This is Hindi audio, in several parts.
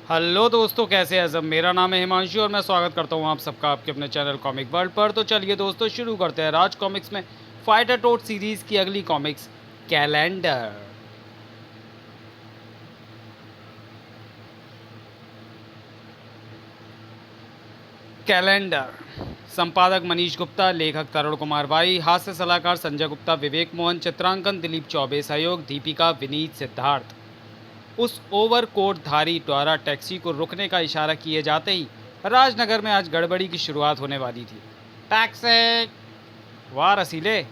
हेलो दोस्तों, कैसे हैं सब। मेरा नाम है हिमांशु और मैं स्वागत करता हूं आप सबका आपके अपने चैनल कॉमिक वर्ल्ड पर। तो चलिए दोस्तों, शुरू करते हैं राज कॉमिक्स में फाइटर टोट सीरीज़ की अगली कॉमिक्स कैलेंडर। कैलेंडर संपादक मनीष गुप्ता, लेखक तरुण कुमार बाई, हास्य सलाहकार संजय गुप्ता, विवेक मोहन, चित्रांकन दिलीप चौबे, सहयोग दीपिका, विनीत, सिद्धार्थ। उस ओवरकोटधारी द्वारा टैक्सी को रुकने का इशारा किए जाते ही राजनगर में आज गड़बड़ी की शुरुआत होने वाली थी। टैक्सी! वाह रसीले,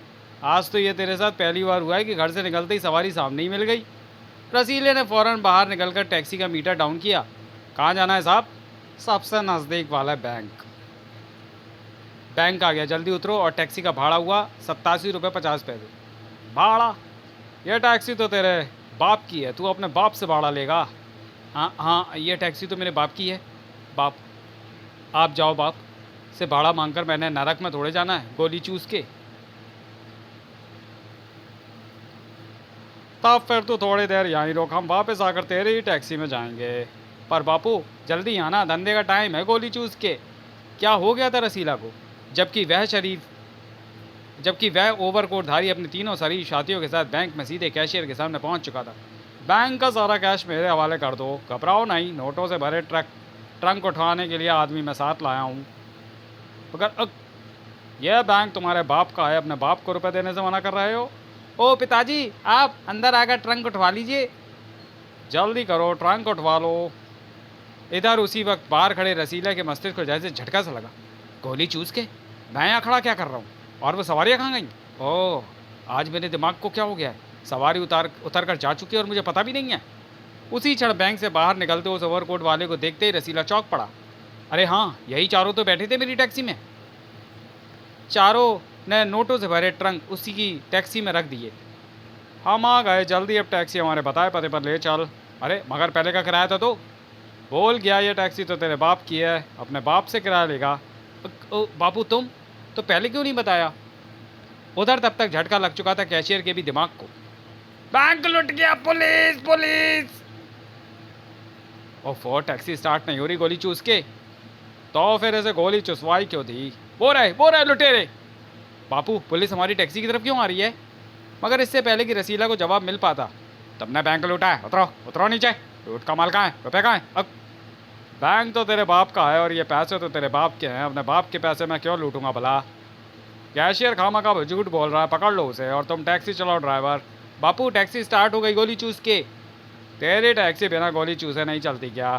आज तो ये तेरे साथ पहली बार हुआ है कि घर से निकलते ही सवारी सामने ही मिल गई। रसीले ने फौरन बाहर निकलकर टैक्सी का मीटर डाउन किया। कहाँ जाना है साहब? सबसे नज़दीक वाला बैंक। बैंक आ गया, जल्दी उतरो। और टैक्सी का भाड़ा हुआ 87 रुपये 50 पैसे। भाड़ा? यह टैक्सी तो तेरे बाप की है, तू अपने बाप से भाड़ा लेगा। हाँ हाँ, ये टैक्सी तो मेरे बाप की है। बाप? आप जाओ, बाप से भाड़ा मांगकर मैंने नरक में थोड़े जाना है गोली चूस के। तब फिर तो थोड़ी देर यहीं रोक, हम वापस आकर तेरी ही टैक्सी में जाएंगे। पर बापू जल्दी आना, धंधे का टाइम है गोली चूस के। क्या हो गया था रसीला को? जबकि वह ओवरकोटधारी अपने तीनों शरीर साथियों के साथ बैंक में सीधे कैशियर के सामने पहुंच चुका था। बैंक का सारा कैश मेरे हवाले कर दो, घबराओ नहीं, नोटों से भरे ट्रंक उठवाने के लिए आदमी मैं साथ लाया हूँ। मगर यह बैंक तुम्हारे बाप का है, अपने बाप को रुपए देने से मना कर रहे हो? ओ पिताजी, आप अंदर आकर ट्रंक उठवा लीजिए। जल्दी करो, ट्रंक उठवा लो। इधर उसी वक्त बाहर खड़े रसीला के मस्तिष्क को जैसे झटका सा लगा। गोली चूस के? मैं यहाँ खड़ा क्या कर रहा हूँ? और वो सवारियाँ कहाँ गई? ओह, आज मेरे दिमाग को क्या हो गया है? सवारी उतर कर जा चुकी है और मुझे पता भी नहीं है। उसी क्षण बैंक से बाहर निकलते उस ओवरकोट वाले को देखते ही रसीला चौंक पड़ा। अरे हाँ, यही चारों तो बैठे थे मेरी टैक्सी में। चारों ने नोटों से भरे ट्रंक उसी की टैक्सी में रख दिए। हम आ गए, जल्दी अब टैक्सी हमारे बताए पते पर ले चल। अरे मगर पहले का किराया था तो? बोल गया, ये टैक्सी तो तेरे बाप की है, अपने बाप से किराया लेगा। ओ बापू, तुम तो पहले क्यों नहीं बताया? उधर तब तक झटका लग चुका था कैशियर के भी दिमाग को। बैंक लुट गया, पुलिस पुलिस! ओफो, टैक्सी स्टार्ट नहीं हो रही गोली चूस के। तो फिर ऐसे गोली चुसवाई क्यों थी? वो रहे लुटेरे! बापू, पुलिस हमारी टैक्सी की तरफ क्यों आ रही है? मगर इससे पहले कि रसीला को जवाब मिल पाता, तुमने बैंक लूटा है, उतरो उतरो नीचे। लूट का माल कहाँ है? रुपये कहाँ है? अब बैंक तो तेरे बाप का है और ये पैसे तो तेरे बाप के हैं, अपने बाप के पैसे मैं क्यों लूटूंगा भला? कैशियर खामा का झूठ बोल रहा है, पकड़ लो उसे। और तुम टैक्सी चलाओ ड्राइवर। बापू, टैक्सी स्टार्ट हो गई गोली चूस के। तेरी टैक्सी बिना गोली चूसे नहीं चलती क्या?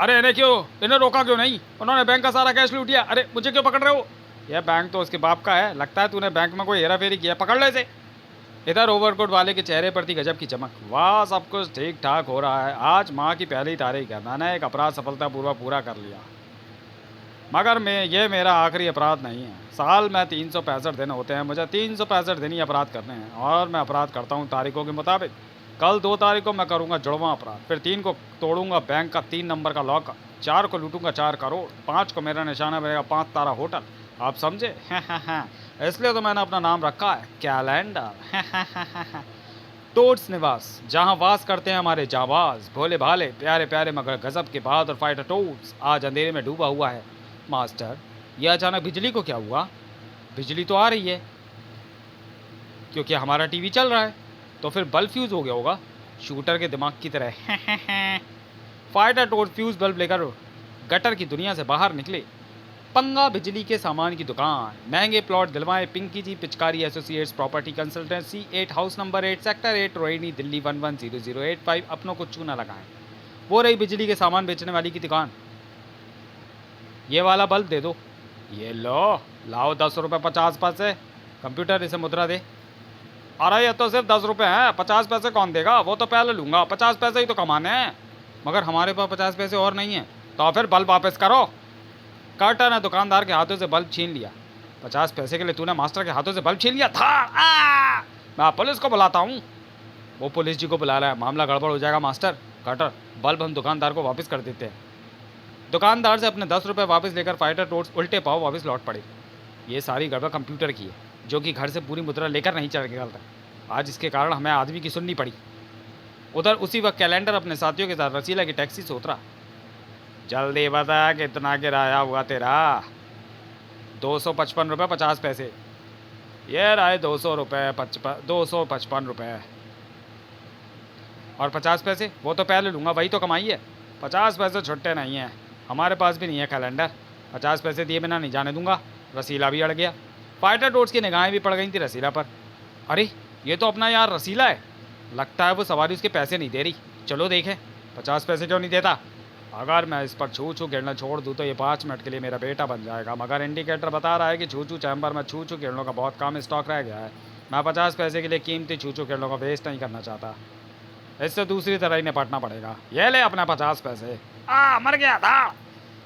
अरे इन्हें क्यों, इन्हें रोका क्यों नहीं? उन्होंने बैंक का सारा कैश लूट लिया। अरे मुझे क्यों पकड़ रहे हो? यह बैंक तो उसके बाप का है, लगता है तूने बैंक में कोई हेरा फेरी किया, पकड़ ले इसे। इधर ओवरकोट वाले के चेहरे पर थी गजब की चमक। वाह, सब कुछ ठीक ठाक हो रहा है, आज माँ की पहली तारीख है, मैंने एक अपराध सफलतापूर्वक पूरा कर लिया। मगर ये मेरा आखिरी अपराध नहीं है। साल में 365 दिन होते हैं, मुझे 365 दिन ही अपराध करने हैं और मैं अपराध करता हूँ तारीखों के मुताबिक। कल 2 तारीख को मैं करूँगा जुड़वां अपराध, फिर 3 को तोड़ूंगा बैंक का 3 नंबर का लॉक, 4 को लूटूंगा 4 करोड़, 5 को मेरा निशाना मिलेगा 5 तारा होटल। आप समझे? इसलिए तो मैंने अपना नाम रखा है कैलेंडर। टोड्स निवास, जहाँ वास करते हैं हमारे जाबाज, भोले भाले, प्यारे प्यारे मगर गजब के बहादुर फाइटर टोड्स, आज अंधेरे में डूबा हुआ है। मास्टर, यह अचानक बिजली को क्या हुआ? बिजली तो आ रही है क्योंकि हमारा टीवी चल रहा है। तो फिर बल्ब फ्यूज हो गया होगा, शूटर के दिमाग की तरह। फाइटर टोड फ्यूज बल्ब लेकर गटर की दुनिया से बाहर निकले। पंगा बिजली के सामान की दुकान, महंगे प्लॉट दिलवाएं पिंकी जी पिचकारी associates property consultancy, 8 house number 8 sector 8 Rohini Delhi 110085। अपनों को चूना लगाएं। वो रही बिजली के सामान बेचने वाली की दुकान। ये वाला बल्ब दे दो। ये लो, लाओ 10 रुपये 50 पैसे। कंप्यूटर, इसे मुद्रा दे। अरे ये तो सिर्फ 10 रुपये हैं, 50 पैसे कौन देगा? वो तो पहले लूँगा, 50 पैसे ही तो कमाने हैं। मगर हमारे पास 50 पैसे और नहीं है। तो फिर बल्ब वापस करो। कार्टर ने दुकानदार के हाथों से बल्ब छीन लिया। 50 पैसे के लिए तूने मास्टर के हाथों से बल्ब छीन लिया था? मैं पुलिस को बुलाता हूँ। वो पुलिस जी को बुला रहा है, मामला गड़बड़ हो जाएगा मास्टर। कार्टर, बल्ब हम दुकानदार को वापस कर देते हैं। दुकानदार से अपने 10 रुपये वापस लेकर फाइटर टोड्स उल्टे पाँव वापस लौट पड़े। ये सारी गड़बड़ कंप्यूटर की है, जो कि घर से पूरी मुद्रा लेकर नहीं चल गया था। आज इसके कारण हमें आदमी की सुननी पड़ी। उधर उसी वक्त कैलेंडर अपने साथियों के साथ रसीला की टैक्सी से उतरा। जल्दी बता कितना किराया हुआ तेरा? 255 रुपये 50 पैसे। ये रहे 255 रुपये और 50 पैसे। वो तो पहले लूँगा, वही तो कमाई है। 50 पैसे छुट्टे नहीं हैं, हमारे पास भी नहीं है कैलेंडर। 50 पैसे दिए बिना नहीं जाने दूंगा। रसीला भी अड़ गया। फाइटर टोट्स की निगाहें भी पड़ गई थी रसीला पर। अरे ये तो अपना यार रसीला है, लगता है वो सवारी उसके पैसे नहीं दे रही। चलो देखें 50 पैसे क्यों नहीं देता। अगर मैं इस पर छू छू गिरना छोड़ दूँ तो ये 5 मिनट के लिए मेरा बेटा बन जाएगा, मगर इंडिकेटर बता रहा है कि छू छू चैम्बर में छू छू किरणों का बहुत कम स्टॉक रह गया है। मैं 50 पैसे के लिए कीमती छू छू किरणों का वेस्ट नहीं करना चाहता, इससे दूसरी तरह ही निपटना पड़ेगा। ये ले अपना 50 पैसे। मर गया था।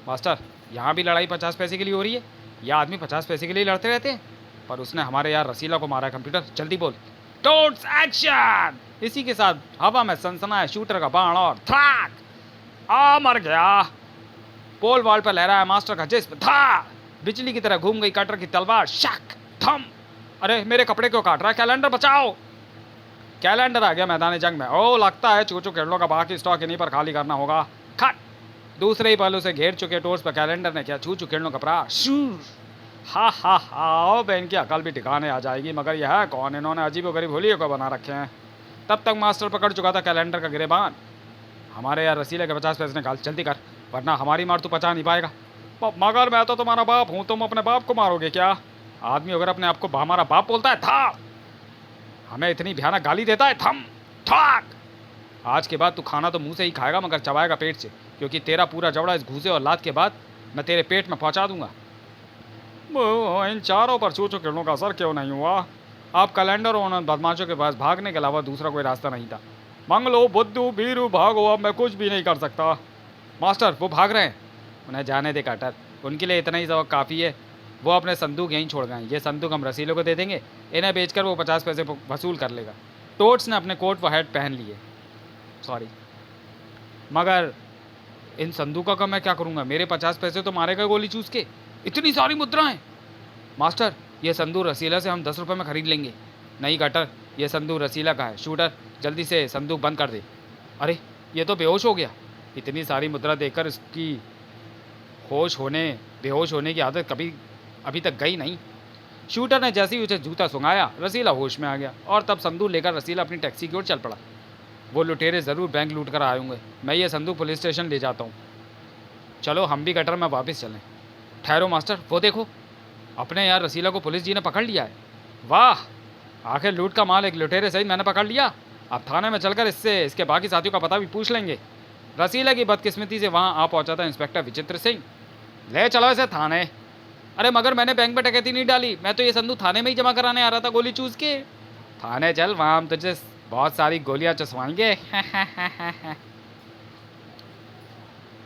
मास्टर यहाँ भी लड़ाई 50 पैसे के लिए हो रही है? यह आदमी 50 पैसे के लिए लड़ते रहते हैं, पर उसने हमारे यार रसीला को मारा है। कंप्यूटर जल्दी बोल। टोट्स एक्शन। इसी के साथ हवा में सनसनाए शूटर का बाण और थ्रैक। मर गया। पोल वॉल पर लहरा है मास्टर का जिस्म। था बिजली की तरह घूम गई कटर की तलवार। शक थम। अरे मेरे कपड़े क्यों काट रहा है? कैलेंडर बचाओ। कैलेंडर आ गया मैदान जंग में। ओ लगता है चूचू किरणों का बाकी स्टॉक इन्हीं पर खाली करना होगा। खट। दूसरे ही पहलू से घेर चुके टोर्स पर कैलेंडर ने किया चूचू किरणों का प्रहार। हा बहन की अकल भी ठिकाने आ जाएगी, मगर यह है कौन? इन्होंने अजीब गरीब होलियों को बना रखे हैं। तब तक मास्टर पकड़ चुका था कैलेंडर का गिरेबान। हमारे यार रसीले के 50 पैसे निकाल, जल्दी कर, वरना हमारी मार तू पचा नहीं पाएगा। मगर मैं तो तुम्हारा बाप हूँ, तुम अपने बाप को मारोगे क्या? आदमी अगर अपने आप को हमारा बाप बोलता है था, हमें इतनी भयानक गाली देता है। थम ठाक। आज के बाद तू खाना तो मुंह से ही खाएगा, मगर चबाएगा पेट से, क्योंकि तेरा पूरा जबड़ा इस घूसे और लात के बाद मैं तेरे पेट में पहुंचा दूंगा। इन चारों पर चूचू किरणों का असर क्यों नहीं हुआ? आप कैलेंडर और उन बदमाशों के पास भागने के अलावा दूसरा कोई रास्ता नहीं था। मंगलो बुद्धू बीरू भागो, अब मैं कुछ भी नहीं कर सकता। मास्टर वो भाग रहे हैं, उन्हें जाने दे काटर, उनके लिए इतना ही सबक काफ़ी है। वो अपने संदूक यहीं छोड़ गए। ये संदूक हम रसीलों को दे देंगे, इन्हें बेचकर वो 50 पैसे वसूल कर लेगा। टोट्स ने अपने कोट व हैट पहन लिए। सॉरी, मगर इन संदूकों का मैं क्या करूँगा? मेरे 50 पैसे तो मारे गए गोली चूस के। इतनी सारी मुद्राएं। मास्टर ये संदूक रसीला से हम 10 रुपये में खरीद लेंगे। नहीं कटर, ये संदूक रसीला का है। शूटर जल्दी से संदूक बंद कर दे। अरे ये तो बेहोश हो गया। इतनी सारी मुद्रा देखकर इसकी बेहोश होने की आदत कभी अभी तक गई नहीं। शूटर ने जैसे ही उसे जूता सुंघाया, रसीला होश में आ गया और तब संदूक लेकर रसीला अपनी टैक्सी की ओर चल पड़ा। वो लुटेरे ज़रूर बैंक लूट कर आए होंगे। मैं ये संदूक पुलिस स्टेशन ले जाता हूँ। चलो हम भी कटर में वापस चलें। ठहरो मास्टर, वो देखो, अपने यार रसीला को पुलिस जी ने पकड़ लिया है। वाह, आखिर लूट का माल एक लुटेरे सहित मैंने पकड़ लिया। अब थाने में चलकर इसके बाकी साथियों का पता भी पूछ लेंगे। रसीला की बदकिस्मती से वहाँ आ पहुँचा था इंस्पेक्टर विचित्र सिंह। ले चलो इसे थाने। अरे मगर मैंने बैंक में डकैती नहीं डाली, मैं तो ये संदूक थाने में ही जमा कराने आ रहा था गोली चूस के। थाने चल, वहाँ हम तुझे बहुत सारी गोलियाँ चुसवाएंगे।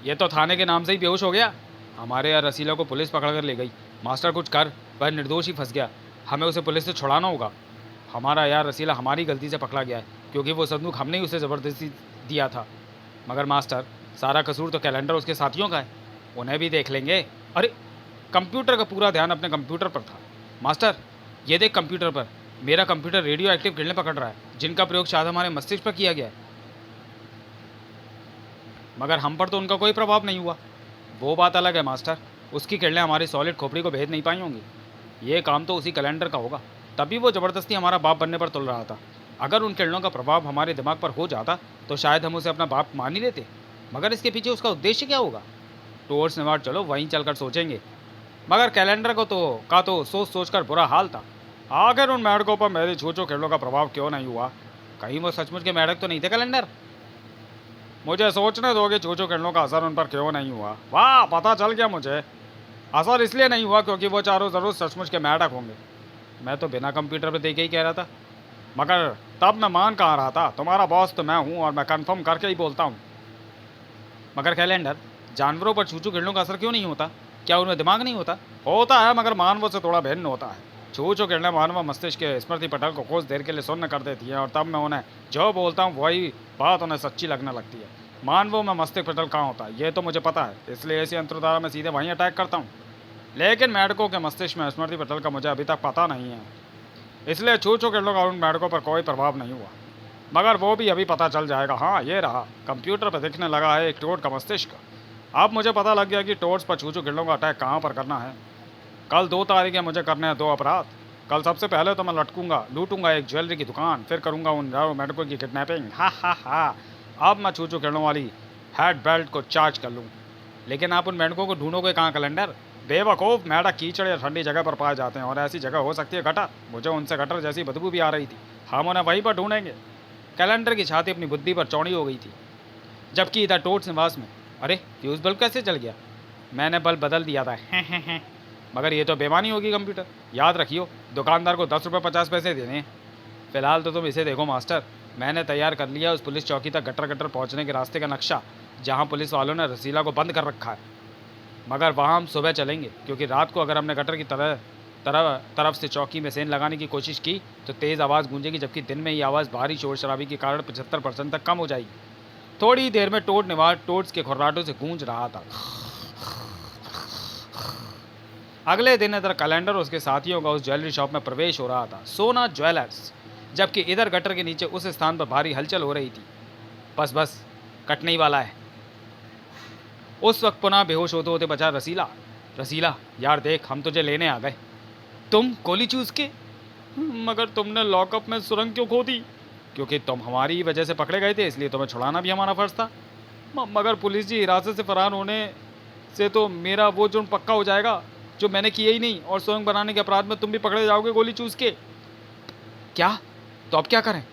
ये तो थाने के नाम से ही बेहोश हो गया। हमारे यार रसीला को पुलिस पकड़ कर ले गई। मास्टर कुछ कर, वह निर्दोष ही फंस गया। हमें उसे पुलिस से छुड़ाना होगा। हमारा यार रसीला हमारी गलती से पकड़ा गया है, क्योंकि वो संदूक हमने ही उसे ज़बरदस्ती दिया था। मगर मास्टर सारा कसूर तो कैलेंडर उसके साथियों का है, उन्हें भी देख लेंगे। अरे कंप्यूटर का पूरा ध्यान अपने कंप्यूटर पर था। मास्टर ये देख, कंप्यूटर पर मेरा कंप्यूटर रेडियो एक्टिव किरणें पकड़ रहा है, जिनका प्रयोग शायद हमारे मस्तिष्क पर किया गया है। मगर हम पर तो उनका कोई प्रभाव नहीं हुआ। वो बात अलग है मास्टर, उसकी किरणें हमारी सॉलिड खोपड़ी को भेद नहीं पाई होंगी। ये काम तो उसी कैलेंडर का होगा, तभी वो ज़बरदस्ती हमारा बाप बनने पर तुल रहा था। अगर उन किरणों का प्रभाव हमारे दिमाग पर हो जाता तो शायद हम उसे अपना बाप मान ही लेते। मगर इसके पीछे उसका उद्देश्य क्या होगा? टूवर्ड्स नेवार्ड चलो, वहीं चलकर सोचेंगे। मगर कैलेंडर को तो सोच कर बुरा हाल था। आखिर उन मेढकों पर मेरी छूछो किरणों का प्रभाव क्यों नहीं हुआ? कहीं वो सचमुच के मेढक तो नहीं थे कैलेंडर? मुझे सोचने दोगे छूछो किरणों का असर उन पर क्यों नहीं हुआ? वाह, पता चल गया मुझे। असर इसलिए नहीं हुआ क्योंकि वो चारों ज़रूर सचमुच के मेढक होंगे। मैं तो बिना कंप्यूटर पर देखे ही कह रहा था, मगर तब मैं मान कहाँ रहा था? तुम्हारा बॉस तो मैं हूँ और मैं कंफर्म करके ही बोलता हूँ। मगर कैलेंडर, जानवरों पर छूछू किरणों का असर क्यों नहीं होता? क्या उनमें दिमाग नहीं होता? होता है, मगर मानवों से थोड़ा भिन्न होता है। छूछू किरणें मानव मस्तिष्क के स्मृति पटल को कुछ देर के लिए शून्य कर देती हैं और तब मैं उन्हें जो बोलता हूँ वही बात उन्हें सच्ची लगने लगती है। मानवों में मस्तिष्क पटल कहाँ होता है ये तो मुझे पता है, इसलिए ऐसी अंतर्धारा में सीधे वहीं अटैक करता हूँ। लेकिन मेढकों के मस्तिष्क में स्मृति पटल का मुझे अभी तक पता नहीं है, इसलिए छूछू किरणों का उन मेढकों पर कोई प्रभाव नहीं हुआ। मगर वो भी अभी पता चल जाएगा। हाँ, ये रहा, कंप्यूटर पर दिखने लगा है एक टोड का मस्तिष्क। अब मुझे पता लग गया कि टोड्स पर चूचू गिल्लों का अटैक कहाँ पर करना है। कल 2 तारीख है, मुझे करने हैं 2 अपराध। कल सबसे पहले तो मैं लूटूंगा एक ज्वेलरी की दुकान, फिर करूंगा उन मेढकों की किडनैपिंग। हा हा हा। अब मैं चूचू गिल्लों वाली हेड बेल्ट को चार्ज कर लूँ। लेकिन आप उन मेंढकों को ढूंढोगे कहाँ कैलेंडर? बेवकूफ़, मेंढक कीचड़ या ठंडी जगह पर पाए जाते हैं, और ऐसी जगह हो सकती है गटर। मुझे उनसे गटर जैसी बदबू भी आ रही थी। हम उन्हें वहीं पर ढूंढेंगे। कैलेंडर की छाती अपनी बुद्धि पर चौड़ी हो गई थी, जबकि इधर टोट्स निवास में, अरे फ्यूज़ बल्ब कैसे चल गया? मैंने बल्ब बदल दिया था। मगर ये तो बेईमानी होगी कंप्यूटर। याद रखियो, दुकानदार को 10 रुपये 50 पैसे देने हैं। फिलहाल तो तुम इसे देखो मास्टर, मैंने तैयार कर लिया उस पुलिस चौकी तक गटर गटर पहुंचने के रास्ते का नक्शा, जहां पुलिस वालों ने रसीला को बंद कर रखा है। मगर वहां हम सुबह चलेंगे, क्योंकि रात को अगर हमने गटर की तरफ से चौकी में सेंध लगाने की कोशिश की तो तेज़ आवाज़ गूंजेगी, जबकि दिन में ये आवाज़ भारी शोर शराबी के कारण 75% तक कम हो जाएगी। थोड़ी देर में टोड्स के खुर्राटों से गूंज रहा था। अगले दिन इधर कैलेंडर उसके साथियों का उस ज्वेलरी शॉप में प्रवेश हो रहा था, सोना ज्वेलर्स, जबकि इधर गटर के नीचे उस स्थान पर भारी हलचल हो रही थी। बस कटने ही वाला है। उस वक्त पुनः बेहोश होते होते बचा रसीला। रसीला, यार देख, हम तुझे लेने आ गए। तुम गोली चूस के? मगर तुमने लॉकअप में सुरंग क्यों खो दी? क्योंकि तुम हमारी ही वजह से पकड़े गए थे, इसलिए तुम्हें छुड़ाना भी हमारा फर्ज था। मगर पुलिस जी, हिरासत से फरार होने से तो मेरा वो जुर्म पक्का हो जाएगा जो मैंने किया ही नहीं, और सुरंग बनाने के अपराध में तुम भी पकड़े जाओगे गोली चूस के। क्या? तो अब क्या करें?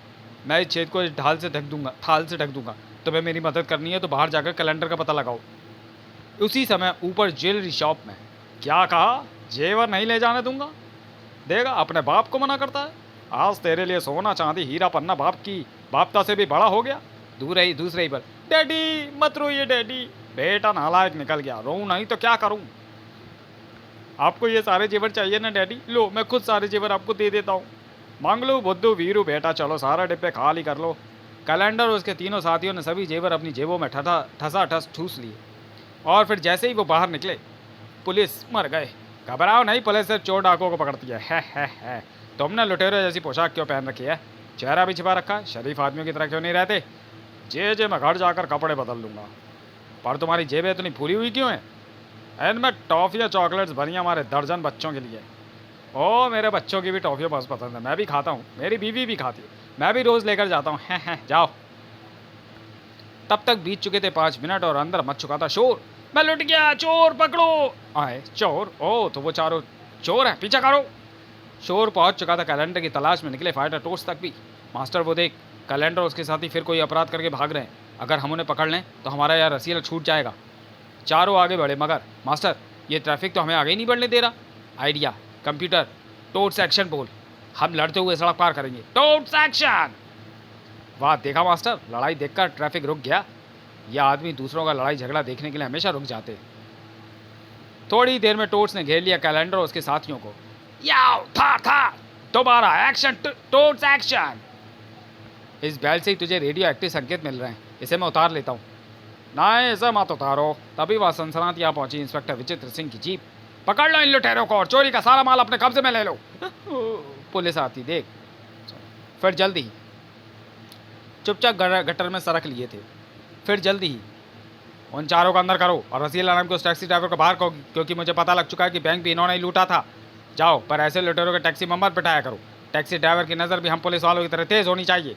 मैं इस छेद को इस थाल से ढक दूंगा। तुम्हें मेरी मदद करनी है तो बाहर जाकर कैलेंडर का पता लगाओ। उसी समय ऊपर ज्वेलरी शॉप में, क्या कहा? जेवर नहीं ले जाने दूंगा? देगा, अपने बाप को मना करता है। आज तेरे लिए सोना चांदी हीरा पन्ना बापता से भी बड़ा हो गया। दूसरे ही पर, डैडी मत रोइए डैडी, बेटा नालायक निकल गया, रोऊं नहीं तो क्या करूं? आपको ये सारे जेवर चाहिए ना डैडी? लो, मैं खुद सारे जेवर आपको दे देता हूँ। मांग लो बुद्धू वीरू बेटा, चलो सारा डिब्बे खाली कर लो। कैलेंडर और उसके तीनों साथियों ने सभी जेवर अपनी जेबों में ठसा ठूस लिए, और फिर जैसे ही वो बाहर निकले, पुलिस मर गए। घबराओ नहीं, पुलिस सिर्फ चोर डाकुओं को पकड़ती है। तुमने लुटेरे जैसी पोशाक क्यों पहन रखी है? चेहरा भी छिपा रखा है, शरीफ आदमियों की तरह क्यों नहीं रहते? जे मैं घर जाकर कपड़े बदल लूँगा। पर तुम्हारी जेबें इतनी फूली हुई क्यों हैं? इनमें टॉफ़ी या चॉकलेट्स भरी हमारे दर्जन बच्चों के लिए। ओ, मेरे बच्चों की भी टॉफ़ियाँ बहुत पसंद है, मैं भी खाता हूँ, मेरी बीवी भी खाती है, मैं भी रोज़ लेकर जाता हूँ। जाओ। तब तक बीत चुके थे 5 मिनट और अंदर मच चुका था शोर। मैं लुट गया, चोर पकड़ो। आए चोर? ओ, तो वो चारों चोर हैं, पीछा करो। शोर पहुंच चुका था कैलेंडर की तलाश में निकले फाइटर टोस्ट तक भी। मास्टर वो देख, कैलेंडर उसके साथी फिर कोई अपराध करके भाग रहे हैं। अगर हम उन्हें पकड़ लें तो हमारा यार रसीला छूट जाएगा। चारों आगे बढ़े, मगर मास्टर ये ट्रैफिक तो हमें आगे ही नहीं बढ़ने दे रहा। आइडिया, कंप्यूटर, टोट्स एक्शन बोल, हम लड़ते हुए सड़क पार करेंगे। टोट्स एक्शन। वाह, देखा मास्टर, लड़ाई देखकर ट्रैफिक रुक गया। यह आदमी दूसरों का लड़ाई झगड़ा देखने के लिए हमेशा रुक जाते। थोड़ी देर में टोट्स ने घेर लिया कैलेंडर और उसके साथियों को। याओ था दोबारा एक्शन, टोट्स एक्शन। इस बैल से ही तुझे रेडियो एक्टिव संकेत मिल रहे हैं, इसे मैं उतार लेता हूँ। नहीं, इसे मत उतारो। तभी वह सनसनाती यहाँ पहुंची इंस्पेक्टर विचित्र सिंह की जीप। पकड़ लो इन लुटेरों को और चोरी का सारा माल अपने कब्जे में ले लो। पुलिस आती देख, फिर जल्दी ही चुपचाप गटर में सरक लिए थे। फिर जल्दी ही उन चारों को अंदर करो और रसीला नाम के उस टैक्सी ड्राइवर को बाहर करो, क्योंकि मुझे पता लग चुका है कि बैंक भी इन्होंने ही लूटा था। जाओ, पर ऐसे लुटेरों के टैक्सी में मत बिठाया करो। टैक्सी ड्राइवर की नज़र भी हम पुलिस वालों की तरह तेज़ होनी चाहिए।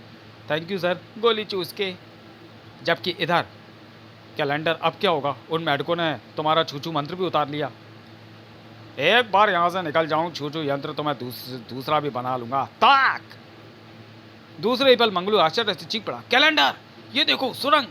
थैंक यू सर, गोली चूस के। जबकि इधर कैलेंडर, अब क्या होगा? उन मेढकों ने तुम्हारा छूछू मंत्र भी उतार लिया। एक बार यहाँ से निकल जाऊँ, छूछू यंत्र तो मैं दूसरा भी बना लूँगा। ताक! दूसरे ही पल मंगलू आश्चर्य से चीख पड़ा, कैलेंडर ये देखो सुरंग!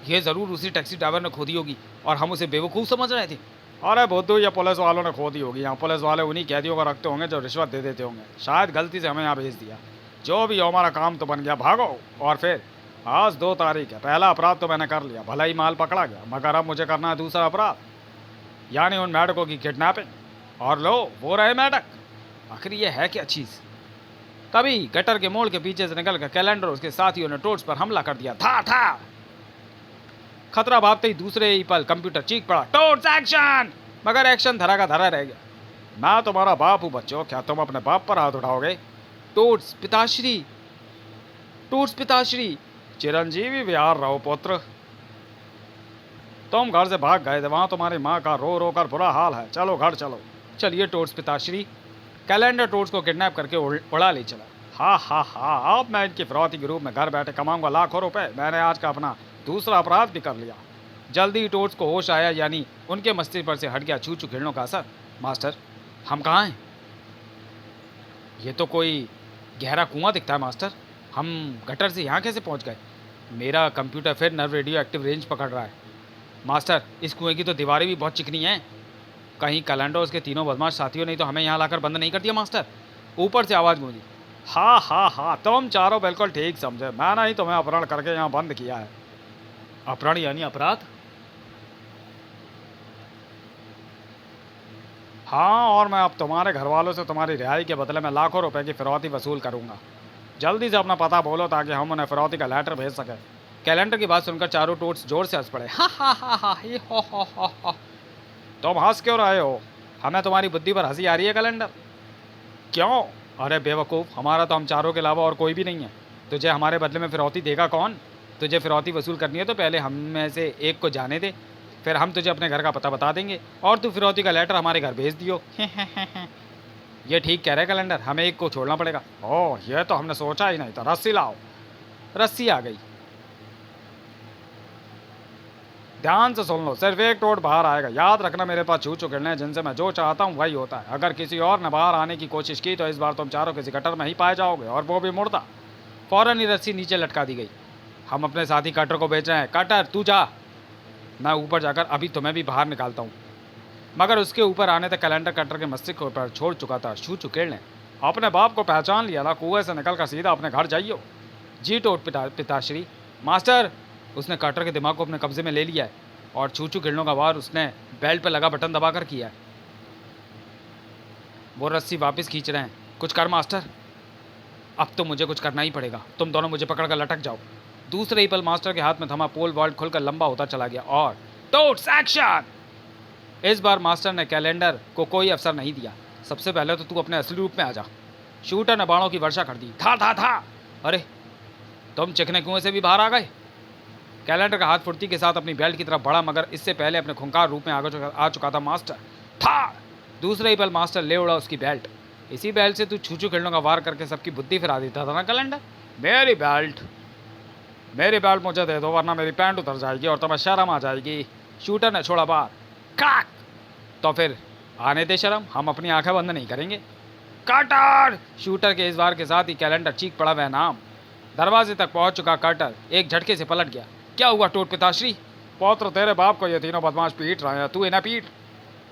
ये ज़रूर उसी टैक्सी ड्राइवर ने खोदी होगी और हम उसे बेवकूफ़ समझ रहे थे। अरे बुद्धू, ये पुलिस वालों ने खोदी होगी। यहाँ पुलिस वाले उन्हीं कैदियों को रखते होंगे जो रिश्वत दे देते होंगे। शायद गलती से हमें यहाँ भेज दिया। जो भी हो, हमारा काम तो बन गया, भागो। और फिर आज 2 तारीख है, पहला अपराध तो मैंने कर लिया, भला ही माल पकड़ा गया, मगर अब मुझे करना है दूसरा अपराध, यानी उन मेढकों की किडनैपिंग। और लो, वो रहे मेढक। आखिर ये है क्या चीज़? तभी गटर के मोड़ के पीछे से निकलकर कैलेंडर उसके साथियों ने टोट्स पर हमला कर दिया। था खतरा भागते ही दूसरे ही पल कंप्यूटर चीख पड़ा, टोट्स एक्शन! मगर एक्शन धरा का धरा रह गया। मैं तुम्हारा बाप हूँ बच्चों, क्या तुम अपने बाप पर हाथ उठाओगे? टोट्स पिताश्री, टूट्स पिताश्री, चिरंजीवी विहार रहो पुत्र। तुम घर से भाग गए थे, वहाँ तुम्हारी माँ का रो रो कर बुरा हाल है, चलो घर चलो। चलिए टोट्स पिताश्री। कैलेंडर टोट्स को किडनैप करके उड़ा ले चला। हाँ हाँ हाँ, अब मैं इनकी फिरौती के रूप में घर बैठे कमाऊंगा लाखों रुपए। मैंने आज का अपना दूसरा अपराध भी कर लिया। जल्दी ही टोट्स को होश आया, यानी उनके मस्तिष्क पर से हट गया छू छू खिलनों का असर। मास्टर, हम कहाँ हैं? ये तो कोई गहरा कुआं दिखता है मास्टर। हम गटर से यहाँ कैसे पहुँच गए? मेरा कंप्यूटर फिर नर्व रेडियो एक्टिव रेंज पकड़ रहा है। मास्टर, इस कुएं की तो दीवारें भी बहुत चिकनी हैं। कहीं कैलेंडर उसके तीनों बदमाश साथियों ने तो हमें यहाँ लाकर बंद नहीं कर दिया मास्टर? ऊपर से आवाज़ गूंजी। हाँ हाँ हाँ, तुम चारों बिल्कुल ठीक समझे। मैंने ही तुम्हें अपहरण करके यहाँ बंद किया है। अपहरण यानी अपराध? हाँ, और मैं अब तुम्हारे घर वालों से तुम्हारी रिहाई के बदले में लाखों रुपए की फिरौती वसूल करूंगा। जल्दी से अपना पता बोलो ताकि हम उन्हें फिरौती का लेटर भेज सकें। कैलेंडर की बात सुनकर चारों टोट्स जोर से हंस पड़े। हा हा हा हा, ही हो हो। तुम हंस क्यों रहे हो? हमें तुम्हारी बुद्धि पर हंसी आ रही है कैलेंडर? क्यों? अरे बेवकूफ़, हमारा तो हम चारों के अलावा और कोई भी नहीं है। तुझे हमारे बदले में फिरौती देगा कौन? तुझे फिरौती वसूल करनी है तो पहले हम में से एक को जाने दे, फिर हम तुझे अपने घर का पता बता देंगे और तू फिरौती का लेटर हमारे घर भेज दियो। ये ठीक कह रहे कैलेंडर, हमें एक को छोड़ना पड़ेगा। ओह, यह तो हमने सोचा ही नहीं था। रस्सी लाओ। रस्सी आ गई। ध्यान से सुन लो, सिर्फ एक टोट बाहर आएगा। याद रखना, मेरे पास छू चुके हैं जिनसे मैं जो चाहता हूँ वही होता है। अगर किसी और ने बाहर आने की कोशिश की तो इस बार तुम चारों किसी गटर में ही पाए जाओगे, और वो भी मुर्दा। फौरन ही रस्सी नीचे लटका दी गई। हम अपने साथी कटर को बेच रहे हैं। कटर तू जा, मैं ऊपर जाकर अभी तुम्हें भी बाहर निकालता हूँ। मगर उसके ऊपर आने तक कैलेंडर कटर के मस्तिष्क पर छोड़ चुका था। छू चुकेड़ ने अपने बाप को पहचान लिया ना। कुएं से निकल कर सीधा अपने घर जाइयो। जी टोट पिताश्री। मास्टर, उसने कटर के दिमाग को अपने कब्जे में ले लिया है और छू छू खिलनों का वार उसने बेल्ट पर लगा बटन दबाकर किया है। वो रस्सी वापस खींच रहे हैं। कुछ कर मास्टर। अब तो मुझे कुछ करना ही पड़ेगा। तुम दोनों मुझे पकड़ कर लटक जाओ। दूसरे ही पल मास्टर के हाथ में थमा पोल वॉल्ट खुलकर लंबा होता चला गया और टोट्स एक्शन। इस बार मास्टर ने कैलेंडर को कोई अवसर नहीं दिया। सबसे पहले तो तू अपने असली रूप में आ जा। शूटर ने बाणों की वर्षा कर दी। था। अरे, तुम चिकने कुएं से भी बाहर आ गए। कैलेंडर का हाथ फुर्ती के साथ अपनी बेल्ट की तरफ बढ़ा, मगर इससे पहले अपने खुंखार रूप में आ चुका था मास्टर। था। दूसरे ही पल मास्टर ले उड़ा उसकी बेल्ट। इसी बेल्ट से तू छू छू खिलनों का वार करके सबकी बुद्धि फिरा देता था ना कैलेंडर। मेरी बेल्ट मुझे दे दो, वरना मेरी पैंट उतर जाएगी और तुम्हें शर्म आ जाएगी। शूटर ने छोड़ा बार। काक। तो फिर आने दे शर्म, हम अपनी आंखें बंद नहीं करेंगे। कटर। शूटर के इस बार के साथ ही कैलेंडर चीख पड़ा वह नाम। दरवाजे तक पहुंच चुका कटर एक झटके से पलट गया। क्या हुआ टोट पिताश्री? पौत्र, तेरे बाप को ये तीनों बदमाश पीट रहे हैं, तू इन्हें पीट।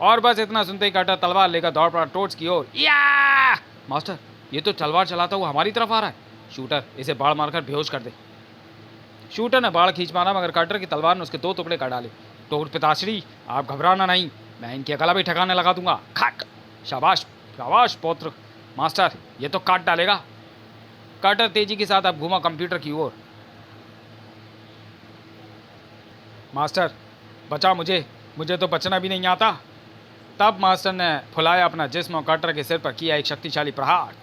और बस इतना सुनते ही कटर तलवार लेकर दौड़ पड़ा टोट्स की ओर। या मास्टर, ये तो तलवार चलाता हुआ हमारी तरफ आ रहा है। शूटर, इसे बाढ़ मारकर बेहोश कर दे। शूटर ने बाढ़ खींच मारा, मगर कटर की तलवार ने उसके 2 टुकड़े कर डाले। टोट पिताश्री, आप घबराना नहीं, मैं इनकी गला भी ठिकाने लगा दूंगा। खट। शाबाश पौत्र। मास्टर, ये तो काट डालेगा। कटर तेजी के साथ अब घूमा कंप्यूटर की ओर। मास्टर, बचा मुझे तो बचना भी नहीं आता। तब मास्टर ने फुलाया अपना जिस्म और कटर के सिर पर किया एक शक्तिशाली प्रहार।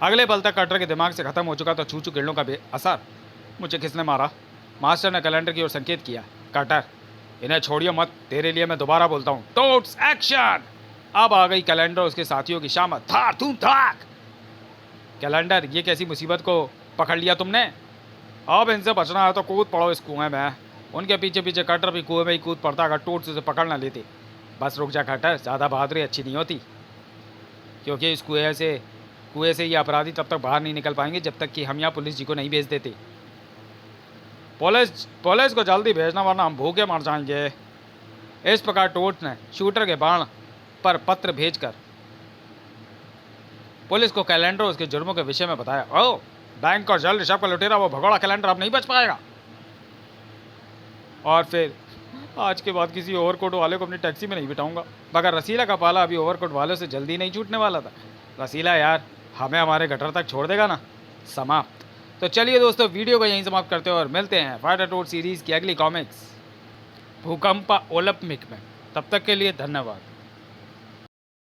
अगले पल तक कटर के दिमाग से खत्म हो चुका था छू छू किरणों का असर। मुझे किसने मारा? मास्टर ने कैलेंडर की ओर संकेत किया। कटर, इन्हें छोड़िए मत, तेरे लिए मैं दोबारा बोलता हूँ। टोट्स एक्शन। अब आ गई कैलेंडर उसके साथियों की शामत। धार धूम धाक। कैलेंडर, ये कैसी मुसीबत को पकड़ लिया तुमने? अब इनसे बचना है तो कूद पड़ो इस कुएं में। उनके पीछे पीछे कटर भी कुएं में ही कूद पड़ता अगर टोट्स उसे पकड़ ना लेते। बस रुक जा कटर, ज़्यादा बहादुरी अच्छी नहीं होती, क्योंकि इस कुएं से ये अपराधी तब तक बाहर नहीं निकल पाएंगे जब तक कि हम यहाँ पुलिस जी को नहीं भेज देते। पुलिस को जल्दी भेजना, वरना हम भूखे मर जाएंगे। इस प्रकार टोट्स ने शूटर के बाण पर पत्र भेजकर पुलिस को कैलेंडर उसके जुर्मों के विषय में बताया। ओ, बैंक और जल ऋषभ का लुटेरा वो भगोड़ा कैलेंडर अब नहीं बच पाएगा। और फिर आज के बाद किसी ओवरकोट वाले को अपनी टैक्सी में नहीं बिठाऊंगा। मगर रसीला का पाला अभी ओवरकोट वाले से जल्दी नहीं छूटने वाला था। रसीला यार, हमें हमारे गटर तक छोड़ देगा ना? समाप्त। तो चलिए दोस्तों, वीडियो को यहीं समाप्त करते हैं और मिलते हैं फाइटर टोट सीरीज़ की अगली कॉमिक्स भूकंप ओलंपिक में। तब तक के लिए धन्यवाद।